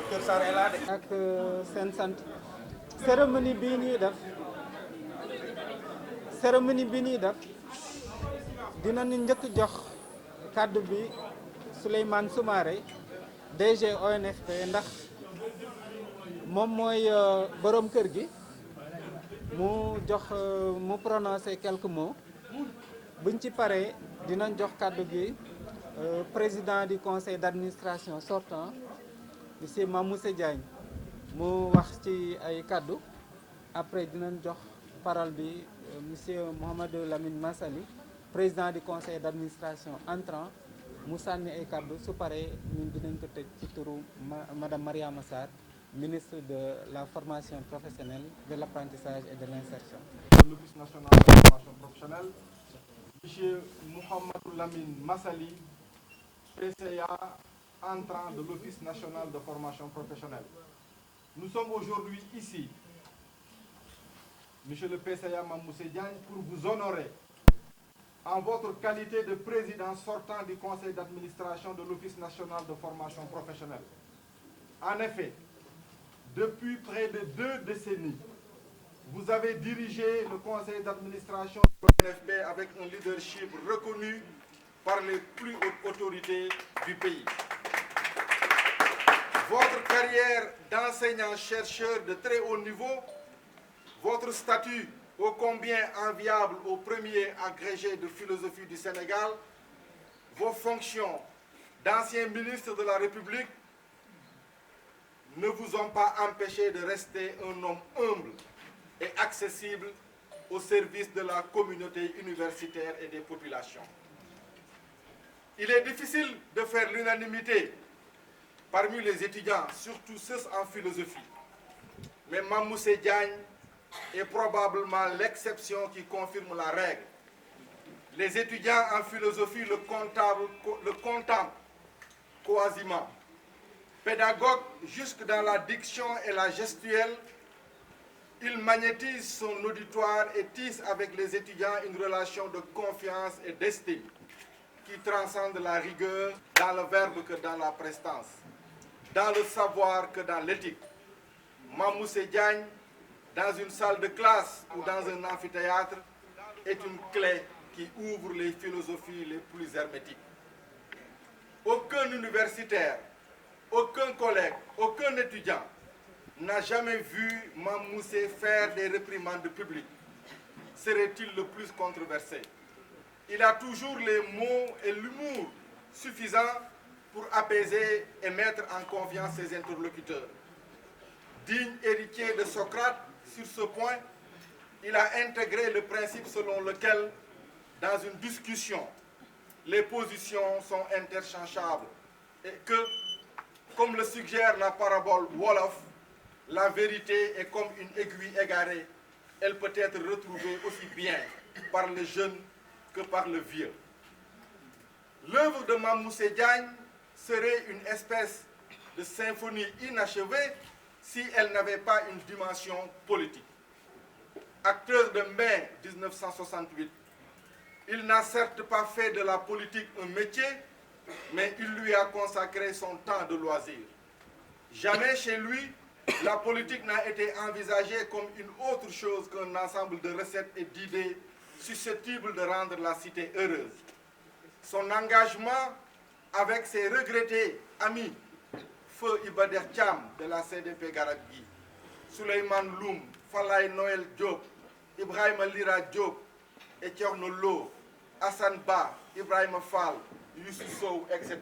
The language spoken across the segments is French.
Kër Sarr laa de. ak seen sant cérémonie bii ñuy def dinañu njëkk jox kàddu bi Souleymane Soumaré DG ONFP ndax moom mooy borom kër gi mu prononcer quelques mots buñ ci paree dinañ jox kàddu gi président du conseil d'administration sortant monsieur Mamoussé Diagne mu wax ci ay kàddu après dinañ jox parole bi monsieur Mouhamadou Lamine Massaly président du conseil d'administration entrant mu sànni ay kàddu su paree ñun dinañ ko tëj ci turu madame Mariama Sarr ministre de la formation professionnelle, de l'apprentissage et de l'insertion. De l'Office national de la formation professionnelle, monsieur Mouhamadou Lamine Massaly, PCA entrant de l'Office national de formation professionnelle. Nous sommes aujourd'hui ici, monsieur le PCA Mamoussé Diagne, pour vous honorer en votre qualité de président sortant du conseil d'administration de l'Office national de formation professionnelle. En effet, depuis près de 2 décennies, vous avez dirigé le conseil d'administration de l'ONFP avec un leadership reconnu par les plus hautes autorités du pays. Votre carrière d'enseignant-chercheur de très haut niveau, votre statut ô combien enviable au premier agrégé de philosophie du Sénégal, vos fonctions d'ancien ministre de la République ne vous ont pas empêché de rester un homme humble et accessible au service de la communauté universitaire et des populations. Il est difficile de faire l'unanimité parmi les étudiants, surtout ceux en philosophie. Mais Mamoussé Diagne est probablement l'exception qui confirme la règle. Les étudiants en philosophie le contemplent quasiment. Pédagogue jusque dans la diction et la gestuelle, il magnétise son auditoire et tisse avec les étudiants une relation de confiance et d'estime qui transcende la rigueur dans le verbe que dans la prestance, dans le savoir que dans l'éthique. Mamoussé Diagne, dans une salle de classe ou dans un amphithéâtre, est une clé qui ouvre les philosophies les plus hermétiques. Aucun universitaire, aucun collègue, aucun étudiant n'a jamais vu Mamoussé faire des réprimandes publiques. Serait-il le plus controversé? Il a toujours les mots et l'humour suffisants pour apaiser et mettre en confiance ses interlocuteurs. Digne héritier de Socrate, sur ce point, il a intégré le principe selon lequel, dans une discussion, les positions sont interchangeables et que, comme le suggère la parabole Wolof, la vérité est comme une aiguille égarée. Elle peut être retrouvée aussi bien par le jeune que par le vieux. L'œuvre de Mamoussé Diagne serait une espèce de symphonie inachevée si elle n'avait pas une dimension politique. Acteur de mai 1968, il n'a certes pas fait de la politique un métier, mais il lui a consacré son temps de loisir. Jamais chez lui, la politique n'a été envisagée comme une autre chose qu'un ensemble de recettes et d'idées susceptibles de rendre la cité heureuse. Son engagement avec ses regrettés amis, Feu Ibader Thiam de la CDP Garagui, Souleymane Loum, Falaye Noël Diop, Ibrahima Lira Diop, Etiorno Lo, Hassan Ba, Ibrahima Fall, Youssou Sow, etc.,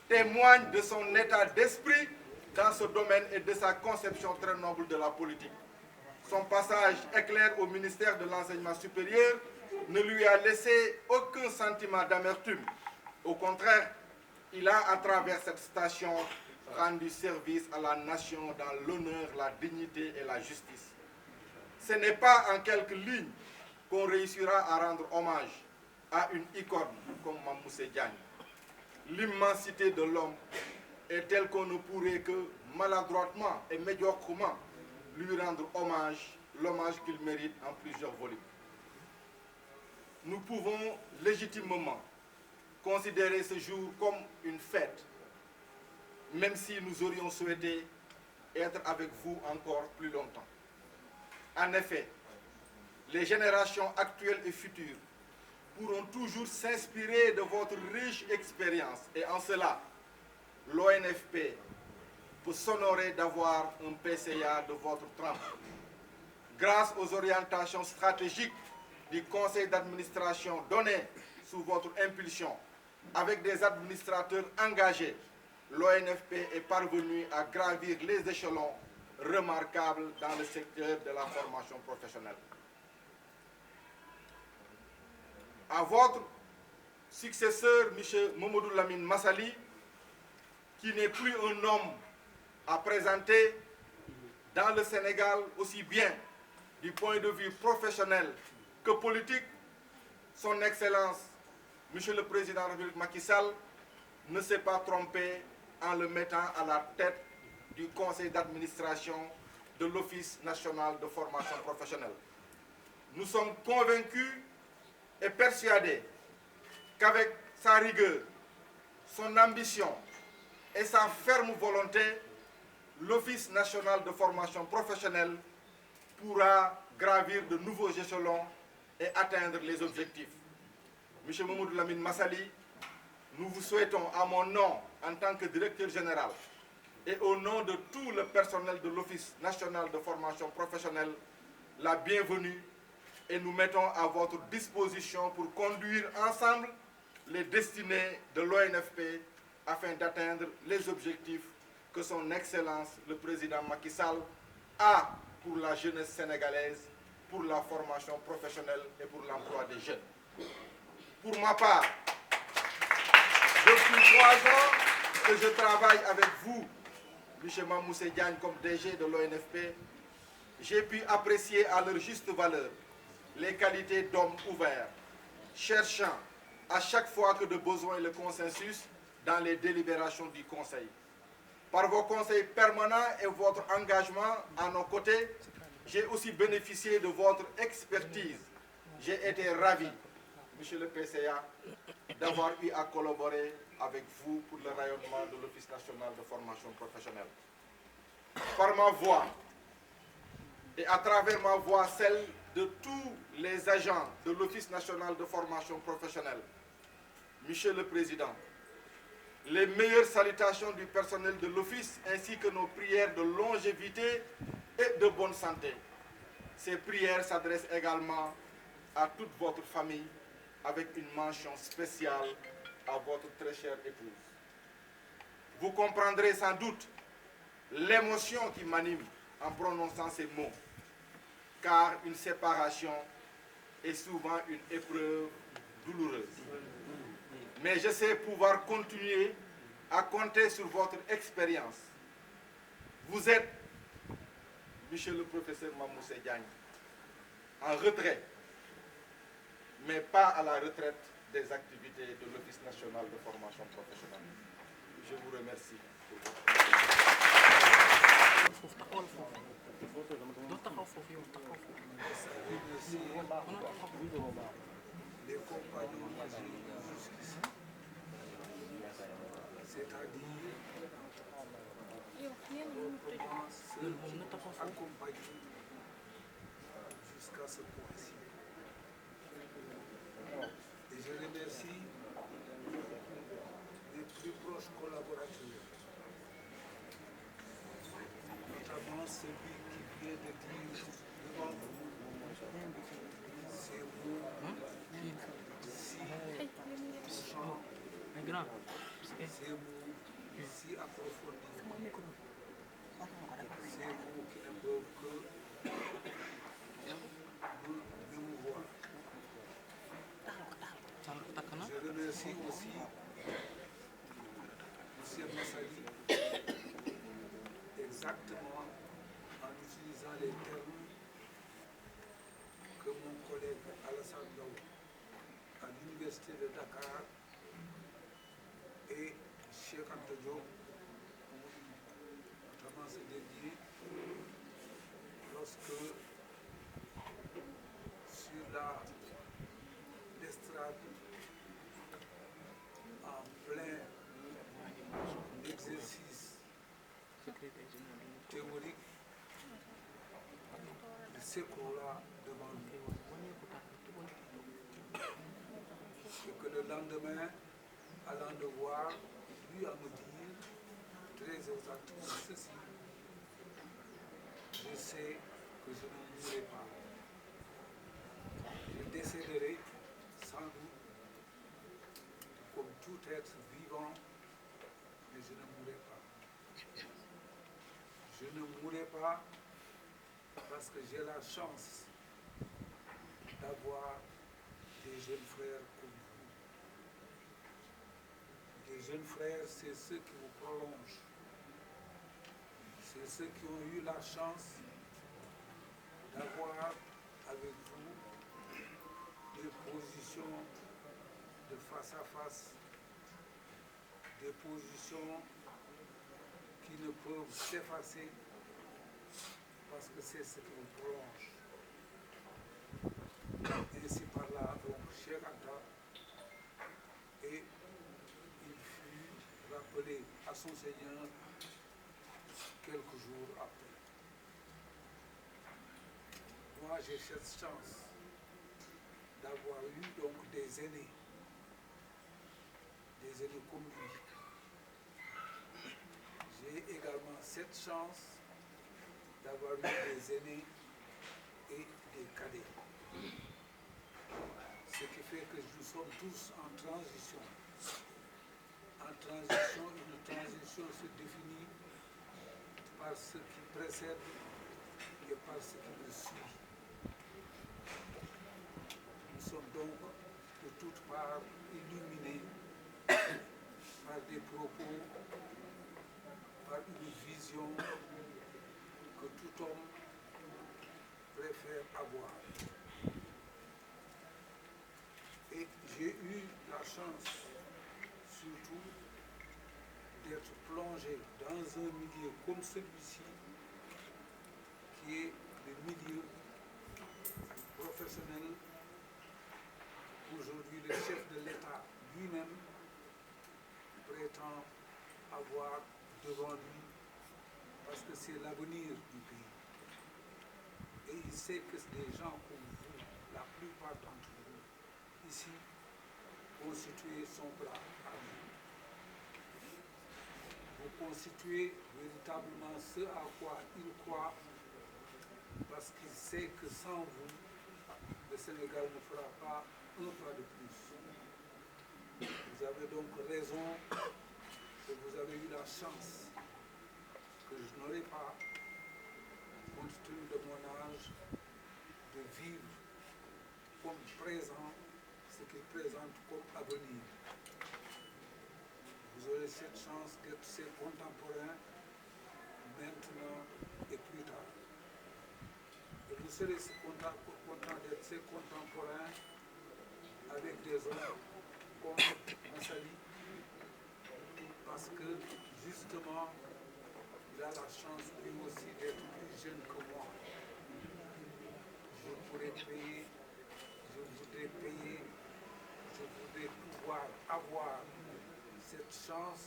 témoignent de son état d'esprit dans ce domaine et de sa conception très noble de la politique. Son passage éclair au ministère de l'Enseignement supérieur ne lui a laissé aucun sentiment d'amertume. Au contraire, il a, à travers cette station, rendu service à la nation dans l'honneur, la dignité et la justice. Ce n'est pas en quelques lignes qu'on réussira à rendre hommage à une icône comme Mamoussé Diagne. L'immensité de l'homme est telle qu'on ne pourrait que maladroitement et médiocrement lui rendre hommage, l'hommage qu'il mérite en plusieurs volumes. Nous pouvons légitimement considérer ce jour comme une fête, même si nous aurions souhaité être avec vous encore plus longtemps. En effet, les générations actuelles et futures pourront toujours s'inspirer de votre riche expérience et en cela, l'ONFP peut s'honorer d'avoir un PCA de votre trempe. Grâce aux orientations stratégiques du conseil d'administration données sous votre impulsion, avec des administrateurs engagés, l'ONFP est parvenu à gravir les échelons remarquables dans le secteur de la formation professionnelle. À votre successeur, M. Mamadou Lamine Massali, qui n'est plus un homme à présenter dans le Sénégal aussi bien du point de vue professionnel que politique, son Excellence, Monsieur le Président de la République Macky Sall, ne s'est pas trompé en le mettant à la tête du conseil d'administration de l'Office national de formation professionnelle. Nous sommes convaincus et persuadés qu'avec sa rigueur, son ambition et sa ferme volonté, l'Office national de formation professionnelle pourra gravir de nouveaux échelons et atteindre les objectifs. Monsieur Mamadou Lamine Massali, nous vous souhaitons à mon nom en tant que directeur général et au nom de tout le personnel de l'Office national de formation professionnelle la bienvenue et nous mettons à votre disposition pour conduire ensemble les destinées de l'ONFP afin d'atteindre les objectifs que son Excellence le Président Macky Sall a pour la jeunesse sénégalaise, pour la formation professionnelle et pour l'emploi des jeunes. Pour ma part, depuis 3 ans que je travaille avec vous, M. Mamoussé Diagne, comme DG de l'ONFP, j'ai pu apprécier à leur juste valeur les qualités d'hommes ouverts, cherchant à chaque fois que de besoin le consensus dans les délibérations du Conseil. Par vos conseils permanents et votre engagement à nos côtés, j'ai aussi bénéficié de votre expertise. J'ai été ravi, Monsieur le PCA, d'avoir eu à collaborer avec vous pour le rayonnement de l'Office national de formation professionnelle. Par ma voix et à travers ma voix, celle de tous les agents de l'Office national de formation professionnelle, Monsieur le Président, les meilleures salutations du personnel de l'Office ainsi que nos prières de longévité et de bonne santé. Ces prières s'adressent également à toute votre famille avec une mention spéciale à votre très chère épouse. Vous comprendrez sans doute l'émotion qui m'anime en prononçant ces mots, car une séparation est souvent une épreuve douloureuse. Mais je sais pouvoir continuer à compter sur votre expérience. Vous êtes, Monsieur le professeur Mamoussé Diagne, en retrait, mais pas à la retraite des activités de l'Office national de formation professionnelle. Je vous remercie. Les compagnons jusqu'ici, c'est-à-dire ceux qui nous accompagnent jusqu'à ce point-ci. Et je remercie mes plus proches collaborateurs, notamment celui qui vient de dire devant vous ces mots si touchants, ces mots si approfondis, ces mots qui ne peuvent que nous émouvoir. Je remercie aussi M. Massali exactement en utilisant les termes que mon collègue Alassane Ndao à l'Université de Dakar et Cheikh Anta Diop, notamment ce dernier, lorsque sur l'estrade, en plein exercice théorique s'écroula devant nous. Et que le lendemain, allant le voir, lui à me dire très exactement ceci: je sais que je ne mourrai pas. Je décéderai sans doute comme tout être vivant, mais je ne mourrai pas. Je ne mourrai pas parce que j'ai la chance d'avoir des jeunes frères comme vous. Les jeunes frères, c'est ceux qui vous prolongent. C'est ceux qui ont eu la chance d'avoir avec vous des positions de face à face, des positions qui ne peuvent s'effacer parce que c'est ce qui vous prolonge. Ainsi par là, donc, Cheikh Anta, et il fut rappelé à son Seigneur quelques jours après. Moi, j'ai cette chance d'avoir eu donc des aînés comme lui. J'ai également cette chance d'avoir eu des aînés et des cadets. Ce qui fait que nous sommes tous en transition. En transition, une transition se définit par ce qui précède et par ce qui le suit. Nous sommes donc de toutes parts illuminés par des propos, par une vision que tout homme préfère avoir. Et j'ai eu la chance, surtout, d'être plongé dans un milieu comme celui-ci, qui est le milieu professionnel. Aujourd'hui, le chef de l'État lui-même prétend avoir devant lui, parce que c'est l'avenir du pays. Et il sait que des gens comme vous, la plupart d'entre vous, ici, constituez son bras à vous. Vous constituez véritablement ce à quoi il croit, parce qu'il sait que sans vous, le Sénégal ne fera pas un pas de plus. Vous avez donc raison, que vous avez eu la chance que je n'aurai pas, compte tenu de mon âge, de vivre comme présent ce qu'il présente comme avenir. Vous aurez cette chance d'être ses contemporains maintenant et plus tard. Et vous serez content d'être ses contemporains avec des hommes comme Massali, parce que justement, il a la chance lui aussi d'être plus jeune que moi. Je pourrais payer, je voudrais payer, je voudrais pouvoir avoir cette chance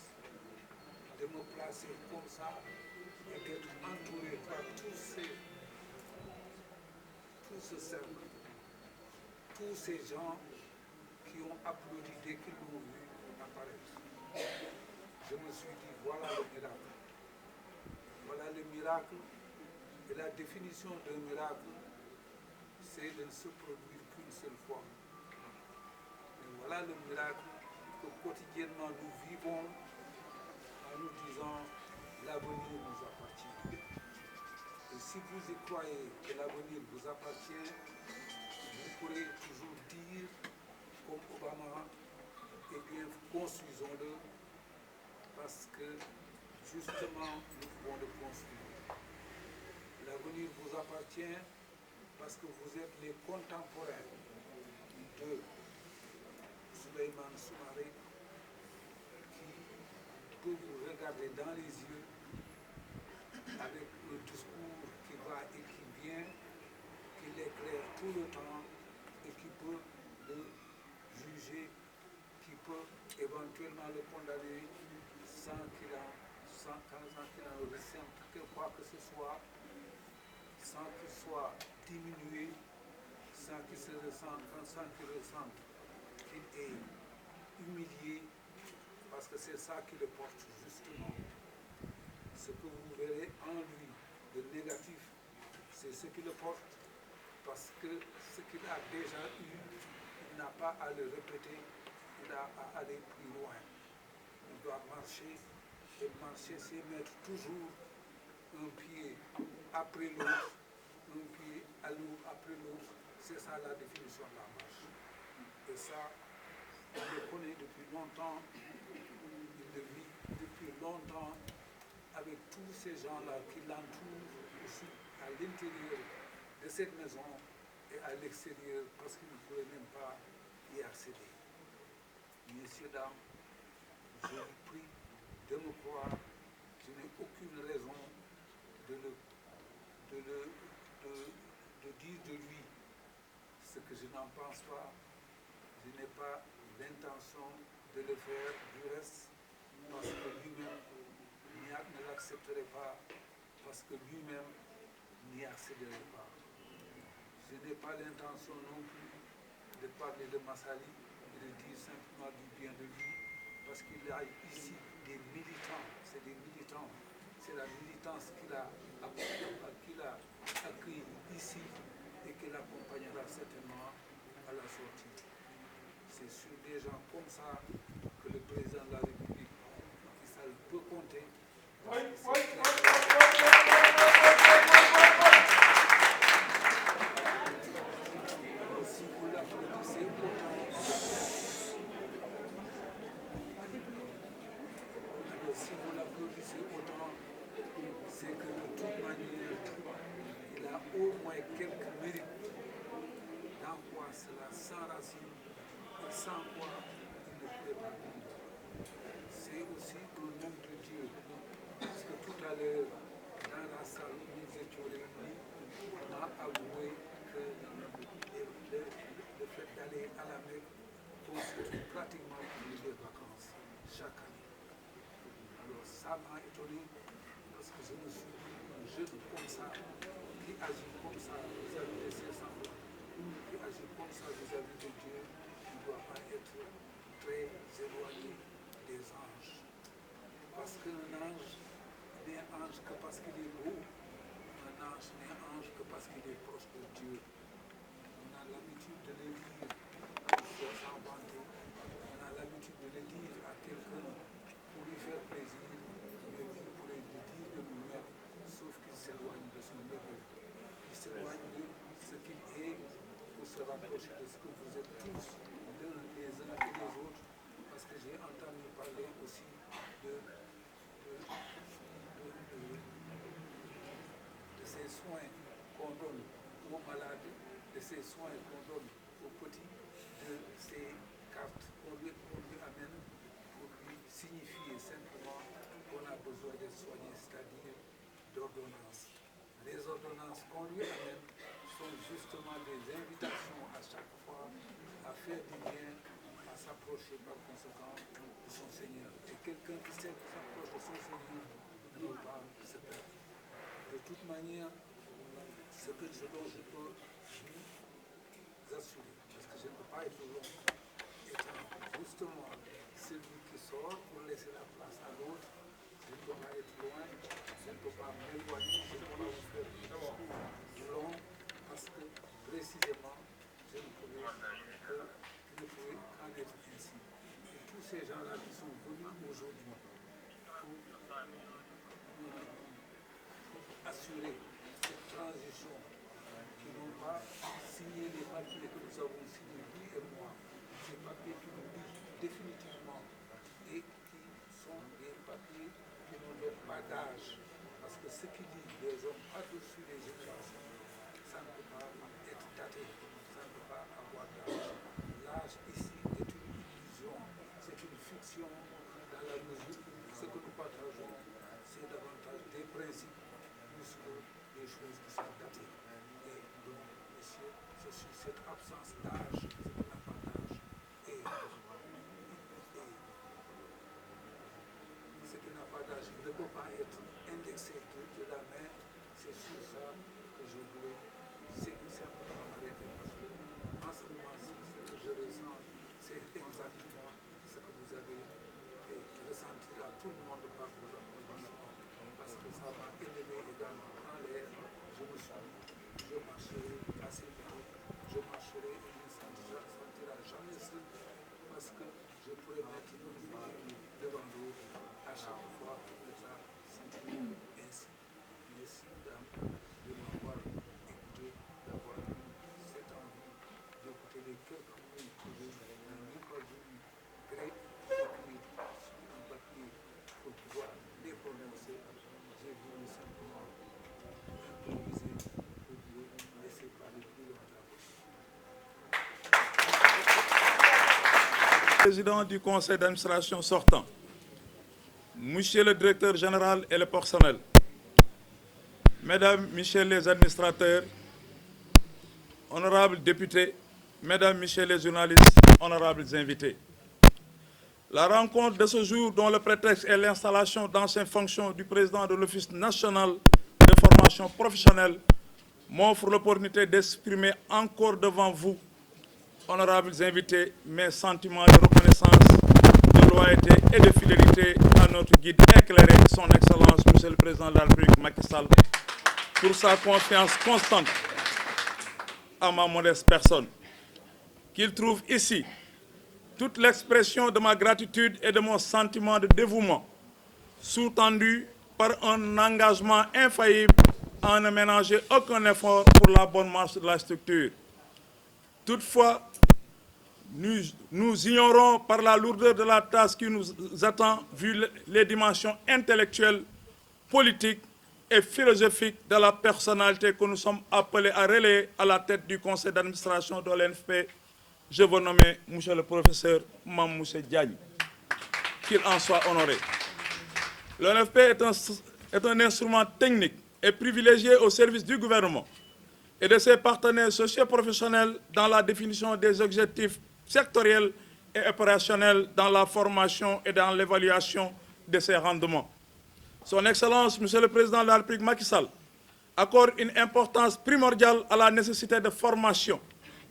de me placer comme ça et d'être entouré par tout ce cercle, tous ces gens qui ont applaudi dès qu'ils l'ont vu apparaître. Je me suis dit, voilà le miracle. Voilà le miracle. Et la définition d'un miracle, c'est de ne se produire qu'une seule fois. Mais voilà le miracle que quotidiennement nous vivons en nous disant l'avenir nous appartient. Et si vous y croyez que l'avenir vous appartient, vous pourrez toujours dire, comme Obama, eh bien, construisons-le, parce que justement, nous pouvons le construire. L'avenir vous appartient parce que vous êtes les contemporains de Souleymane Soumaré, qui peut vous regarder dans les yeux avec un discours qui va et qui vient, qui l'éclaire tout le temps et qui peut le juger, qui peut éventuellement le condamner sans sans qu'il en ressente quoi que ce soit, sans qu'il soit diminué, sans qu'il se ressente, sans qu'il ressente qu'il est humilié, parce que c'est ça qui le porte justement. Ce que vous verrez en lui de négatif, c'est ce qui le porte, parce que ce qu'il a déjà eu, il n'a pas à le répéter, il a à aller plus loin. Il doit marcher, et marcher, c'est mettre toujours un pied après l'autre, un pied à l'autre après l'autre. C'est ça la définition de la marche. Et ça, on le connaît depuis longtemps, il le vit depuis longtemps, avec tous ces gens-là qui l'entourent aussi à l'intérieur de cette maison et à l'extérieur, parce qu'ils ne pourraient même pas y accéder. Messieurs, dames, je vous prie de me croire, je n'ai aucune raison de dire de lui ce que je n'en pense pas. Je n'ai pas l'intention de le faire du reste, parce que lui-même ne l'accepterait pas, parce que lui-même n'y accéderait pas. Je n'ai pas l'intention non plus de parler de Massali et de dire simplement du bien de lui, parce qu'il a ici des militants, c'est des militants, c'est la militance qu'il a accueillie ici et qu'il accompagnera certainement à la sortie. C'est sur des gens comme ça que le président de la République, Macky Sall, peut compter. Si vous l'applaudissez autant, c'est que de toute manière, il a au moins quelques mérites, dans quoi cela s'enracine et sans quoi il ne pourrait pas vivre. C'est aussi un homme de Dieu, parce que tout à l'heure, dans la salle où nous étions réunis, on a avoué que le fait d'aller à la Mecque constitue pratiquement plus de vacances chaque année. Alors ça m'a étonné, parce que je me suis dit, un jeune comme ça, qui agit comme ça vis-à-vis de ses semblants, qui agit comme ça vis-à-vis de Dieu, il ne doit pas être très éloigné des anges. Parce qu'un ange n'est ange que parce qu'il est beau, un ange n'est ange que parce qu'il est proche de Dieu. On a l'habitude de le dire pour s'en vanter, on a l'habitude de le dire à quelqu'un pour lui faire plaisir, mais pour lui dire de nous-mêmes, sauf qu'il s'éloigne de son neveu. Il s'éloigne de ce qu'il est pour se rapprocher de ce que vous êtes tous, les uns et les autres, parce que j'ai entendu parler aussi de ces soins qu'on donne aux malades, de ces soins qu'on donne aux petits, de ces cartes qu'on lui amène pour lui signifier simplement qu'on a besoin d'être soigné, c'est-à-dire d'ordonnances. Les ordonnances qu'on lui amène sont justement des invitations à chaque fois à faire du bien, à s'approcher par conséquent de son Seigneur. Et quelqu'un qui s'approche de son Seigneur ne peut pas se perdre. De toute manière, ce dont je peux vous assurer, parce que je ne peux pas être long, étant justement celui qui sort pour laisser la place à l'autre, je ne peux pas être loin, je ne peux pas m'éloigner, je ne peux pas vous faire un discours long, parce que précisément, je ne pouvais qu'en être ainsi. Et tous ces gens-là qui sont venus aujourd'hui pour assurer cette transition, qui n'ont pas signé les papiers que nous avons signés, lui et moi, ces papiers qui nous disent définitivement et qui sont des papiers qui n'ont pas d'âge. Parce que ce qui dit les hommes par-dessus les générations, ça ne peut pas être daté, ça ne peut pas avoir d'âge. L'âge ici est une illusion, c'est une fiction dans la mesure où ce que nous partageons, c'est davantage des principes plus que des choses qui sont datées. Et donc, monsieur, c'est sur cette absence d'âge, ce qui n'a pas d'âge, et ce qui n'a pas d'âge, il ne peut pas Président du conseil d'administration sortant, Monsieur le directeur général et le personnel, Mesdames, Messieurs les administrateurs, honorables députés, Mesdames, Messieurs les journalistes, honorables invités. La rencontre de ce jour, dont le prétexte est l'installation d'anciennes fonctions du président de l'Office national de formation professionnelle, m'offre l'opportunité d'exprimer encore devant vous, honorables invités, mes sentiments de reconnaissance, de loyauté et de fidélité à notre guide éclairé, son Excellence, Monsieur le Président de la République, Macky Sall, pour sa confiance constante à ma modeste personne. Qu'il trouve ici toute l'expression de ma gratitude et de mon sentiment de dévouement, sous-tendu par un engagement infaillible à ne ménager aucun effort pour la bonne marche de la structure. Toutefois, nous ignorons par la lourdeur de la tâche qui nous attend, vu les dimensions intellectuelles, politiques et philosophiques de la personnalité que nous sommes appelés à relayer à la tête du conseil d'administration de l'ONFP. Je veux nommer Monsieur le professeur Mame Moussa Diagne. Qu'il en soit honoré. L'ONFP est un instrument technique et privilégié au service du gouvernement et de ses partenaires socio-professionnels dans la définition des objectifs sectoriels et opérationnels dans la formation et dans l'évaluation de ses rendements. Son Excellence, Monsieur le Président de la République Macky Sall, accorde une importance primordiale à la nécessité de formation,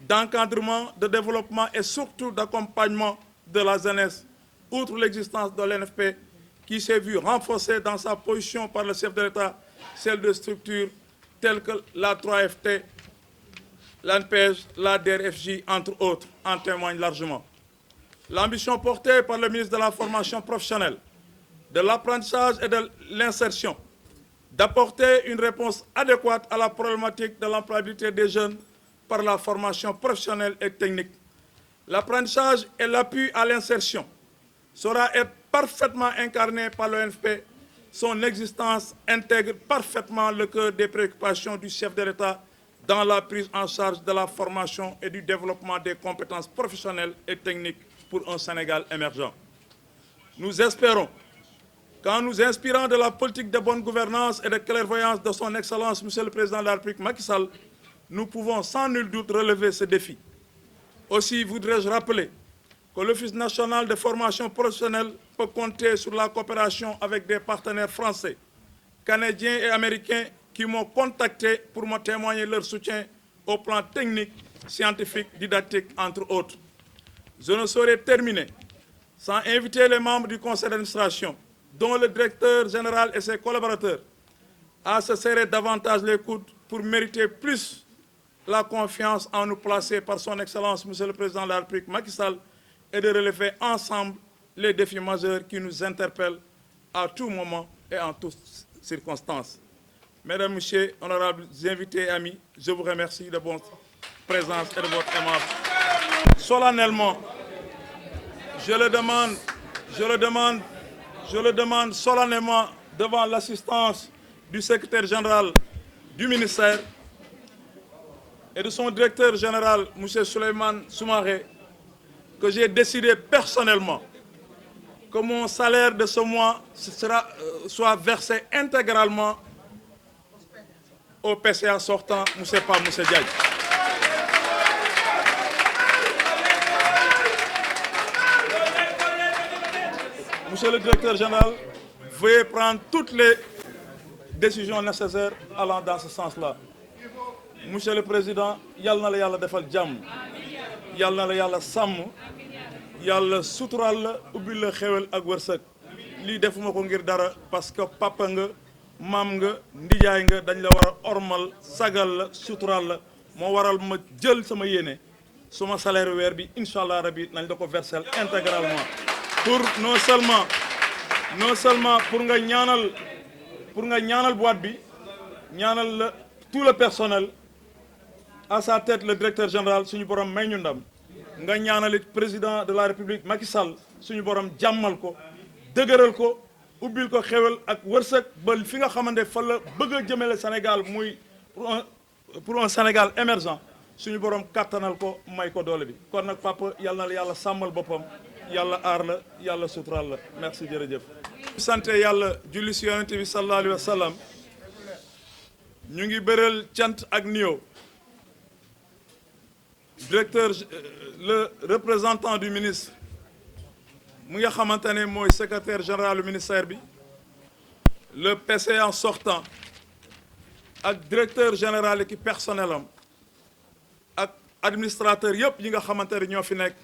d'encadrement, de développement et surtout d'accompagnement de la jeunesse, outre l'existence de l'ONFP qui s'est vue renforcée dans sa position par le chef de l'État, celle de structures telles que la 3FT, l'ANPEJ, la DRFJ, entre autres, en témoignent largement. L'ambition portée par le ministre de la Formation professionnelle, de l'apprentissage et de l'insertion, d'apporter une réponse adéquate à la problématique de l'employabilité des jeunes par la formation professionnelle et technique. L'apprentissage et l'appui à l'insertion saura être parfaitement incarné par l'ONFP. Son existence intègre parfaitement le cœur des préoccupations du chef de l'État dans la prise en charge de la formation et du développement des compétences professionnelles et techniques pour un Sénégal émergent. Nous espérons qu'en nous inspirant de la politique de bonne gouvernance et de clairvoyance de son Excellence, Monsieur le Président de la République Macky Sall, nous pouvons sans nul doute relever ce défi. Aussi voudrais-je rappeler que l'Office national de formation professionnelle peut compter sur la coopération avec des partenaires français, canadiens et américains qui m'ont contacté pour me témoigner leur soutien au plan technique, scientifique, didactique, entre autres. Je ne saurais terminer sans inviter les membres du conseil d'administration, dont le directeur général et ses collaborateurs, à se serrer davantage les coudes pour mériter plus la confiance en nous placer par son Excellence, Monsieur le Président de la République Macky Sall, et de relever ensemble les défis majeurs qui nous interpellent à tout moment et en toutes circonstances. Mesdames, Messieurs, honorables invités et amis, je vous remercie de votre présence et de votre aimable. Solennellement, je le demande solennellement devant l'assistance du secrétaire général du ministère et de son directeur général, M. Souleymane Soumaré, que j'ai décidé personnellement que mon salaire de ce mois soit versé intégralement au PCA sortant, M. Diagne. Monsieur le directeur général, veuillez prendre toutes les décisions nécessaires allant dans ce sens-là. Monsieur le Président, yàlla na la yàlla defal jàmm, yàlla na la yàlla sàmm, yàlla sutural la, ubbil la xewal ak wërsëg. Lii defuma ko ngir dara parce que papa nga, maam nga, ndijaay nga, dañ la war a ormal, sagal la, sutural la, moo waral ma jël sama yéene suma salaire weer bi inshallah rabbi nañ la ko verser intégralement pour non seulement pour nga ñaanal boîte bi, ñaanal la tout le personnel, à sa tête le directeur général suñu borom may ñu ndam, nga ñaanal président de la République Macky Sall suñu borom jàmmal ko, dëgëral ko, ubbil ko xewal ak wërsëg ba fi nga xamante fa la bëgg a jëmale Sénégal muy pour un Sénégal émergent suñu borom kattanal ko may ko doole bi. Kon nag papa yàlla na la yàlla sàmmal boppam yàlla aar la yàlla suturaal la merci jërëjëf. sant yàlla julli si yonent bi sallallahu alayhi wa sallam ñu ngi bëral cant ak nuyoo directeur le représentant du ministre mu nga xamante ne mooy secrétaire général du ministère bi le PC en sortant ak directeur général équipe personnel am ak administrateur yëpp yi nga xamante ne ñoo fi nekk.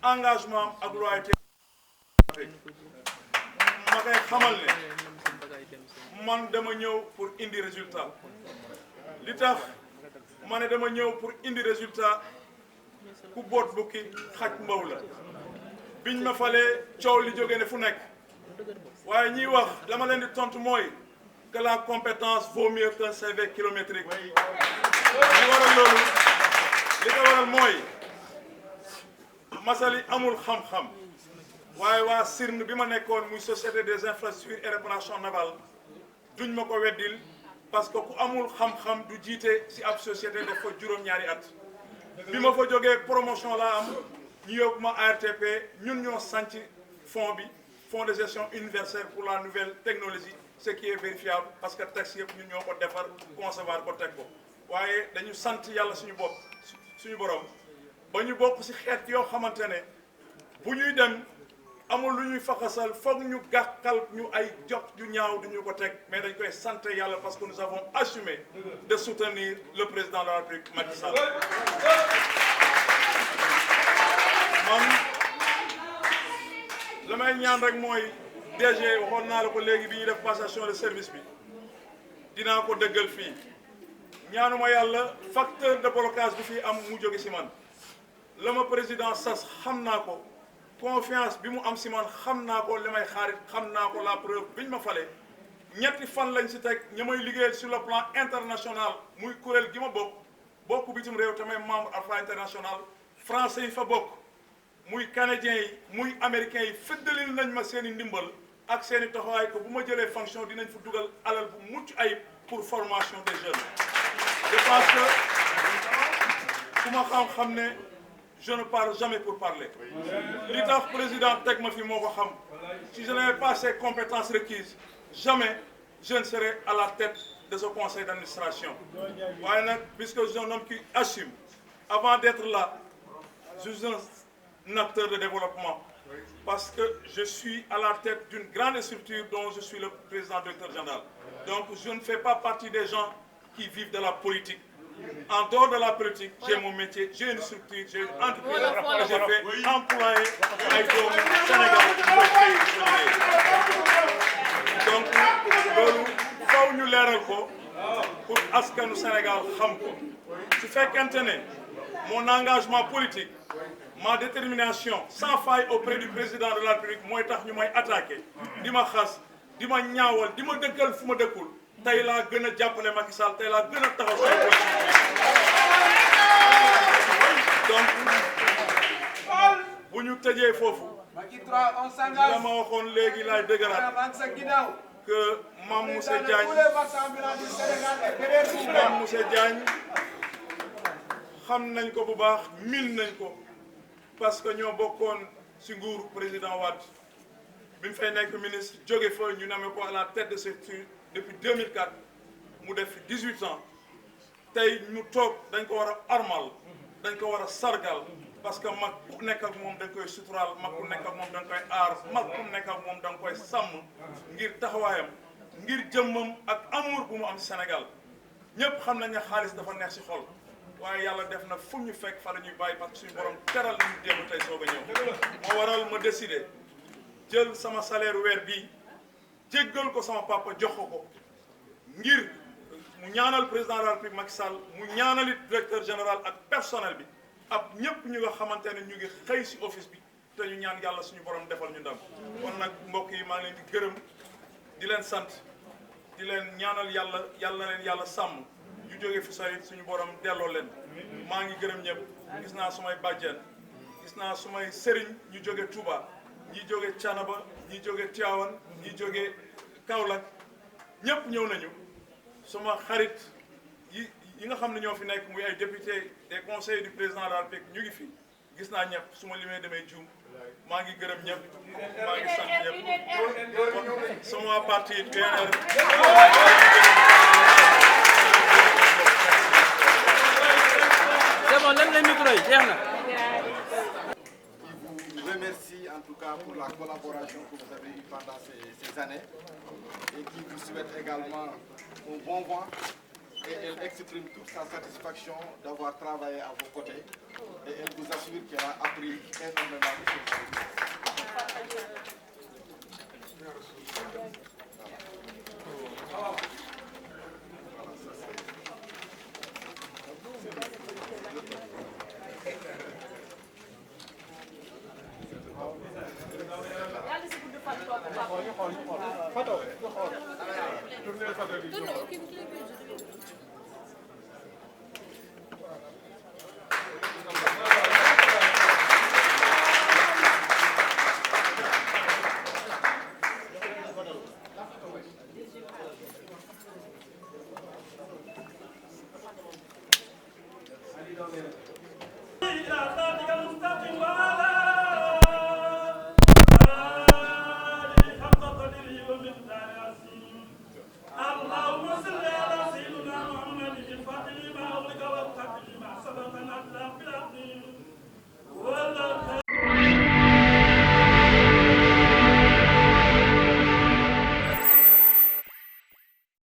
engagement ak loyauté ma koy xamal ne man dama ñëw pour indi résultat li tax ma ne dama ñëw pour indi résultat ku boot bukki xaj mbaw la biñ ma falee coow li jóge ne fu nekk waaye ñiy wax dama leen di tontu mooy que la compétence vaut mieux qu'un CV kilométrique li waral loolu li ko waral mooy Massaly amul xam-xam waaye waa SIRN bi ma nekkoon muy société des infrastructures et réparation navale duñ ma ko weddil parce que ku amul xam-xam du jiite ci ab société def fa juróom-ñaari at bi ma fa jógee promotion laa am ñu yóbbu ma ARTP ñun ñoo sanc fonds bi fonds de gestion universelle pour la nouvelle technologie ce qui est vérifiable parce que texte yëpp ñun ñoo ko defar concevoir ko teg ko waaye dañu sant yàlla suñu bopp suñu borom ba ñu bokk ci xeet yoo xamante ne bu ñuy dem amul lu ñuy faxasal foog ñu gàkkal ñu ay jot yu ñaaw duñu ko teg mais dañ koy sant yàlla parce que nous avons assumé de soutenir le président de la République Macky Sall man la may ñaan rek mooy DG waxoon naa la ko léegi bi ñuy def passation de service bi dinaa ko dëggal fii ñaanuma yàlla facteur de blocage bi fii am mu jóge ci man la ma président sas xam naa ko confiance bi mu am ci man xam naa ko li may xaarit xam naa ko la preuve biñ ma fale ñetti fan lañ ci teg ña may liggéeyal sur le plan international muy kuréel gi ma bokk bitim réew te may membre Alpha International français yi fa bokk muy canadiens yi muy américains yi fëddalil nañ ma seen i ndimbal ak seen i taxawaay ko bu ma jëlee fonction dinañ fa dugal alal bu mucc ayib pour formation des jeunes je pense que ku ma xam ne je ne parle jamais pour parler li tax président teg ma fi moo ko xam si je n'avais pas ces compétences requises jamais je ne serai à la tête de ce conseil d'administration waaye nag puisque je suis un homme qui assume avant d'être là je suis un acteur de développement parce que je suis à la tête d'une grande structure dont je suis le président directeur général donc je ne fais pas partie des gens qui vivent de la politique. En dehors de la politique, j'ai mon métier, j'ai une structure, j'ai une entreprise que j'ai fait employer ay doomu Sénégal donc loolu faw ñu leeral ko pour askanu Sénégal xam ko su fekkente ne mon engagement politique ma détermination sans faille auprès du président de la République mooy tax ñu may attaqué di ma xas di ma ñaawal di ma dëkkal fu ma dëkkul tey laa gën a jàppale Macky Sall tey laa gën a taxaw say donc bu ñu tëjee foofu la ma waxoon léegi laay dëggalaat que Mame Moussa Diagne xam nañ ko bu baax miin nañ ko parce que ñoo bokkoon ci nguuru président Wade bi mu fay nekk ministre jóge fa ñu namee ko à la tête de structure depuis 2004 mu def fi 18 ans tey ñu toog dañ ko war a armal dañ ko war a sargal parce que mag ku nekk ak moom dañ koy suturaal mag ku nekk ak moom dañ koy aar mag ku nekk ak moom dañ koy sàmm ngir taxawaayam ngir jëmmam ak amour bu mu am Sénégal ñëpp xam nañ ne xaalis dafa neex ci xol waaye yàlla def na fu ñu fekk fa la ñuy bàyyi parce que suñu borom teral nañu démb tey soog a ñëw moo waral ma décidé jël sama salaire weer bii jéggal ko sama papa jox ko ngir mu ñaanal président de la République Macky Sall mu ñaanalit directeur général ak personnel bi ak ñëpp ñu nga xamante ne ñu ngi xëy ci office bi te ñu ñaan yàlla suñu borom defal ñu ndam kon nag mbokk yi maa ngi leen di gërëm di leen sant di leen ñaanal yàlla yàlla na leen yàlla sàmm ñu jóge fi sori suñu borom delloo leen maa ngi gërëm ñëpp gis naa sumay bàjjen gis naa sumay sëriñ ñu jóge Touba ñi jóge Thiénaba ñi jóge Tivaouane ñi jóge Kaolack ñëpp ñëw nañu suma xarit yi nga xam ne ñoo fi nekk muy ay député des conseils du président de la République ñu ngi fi gis naa ñëpp su ma limee demee juum maa ngi gërëm ñëpp maa ngi sant ñëpp sama parti PNR c'est bon lem le micro yi jeex na. Je vous remercie en tout cas pour la collaboration que vous avez eue pendant ces années et qui vous souhaite également un bon vent et elle exprime toute sa satisfaction d'avoir travaillé à vos côtés et elle vous assure qu'elle a appris énormément de choses. Allez,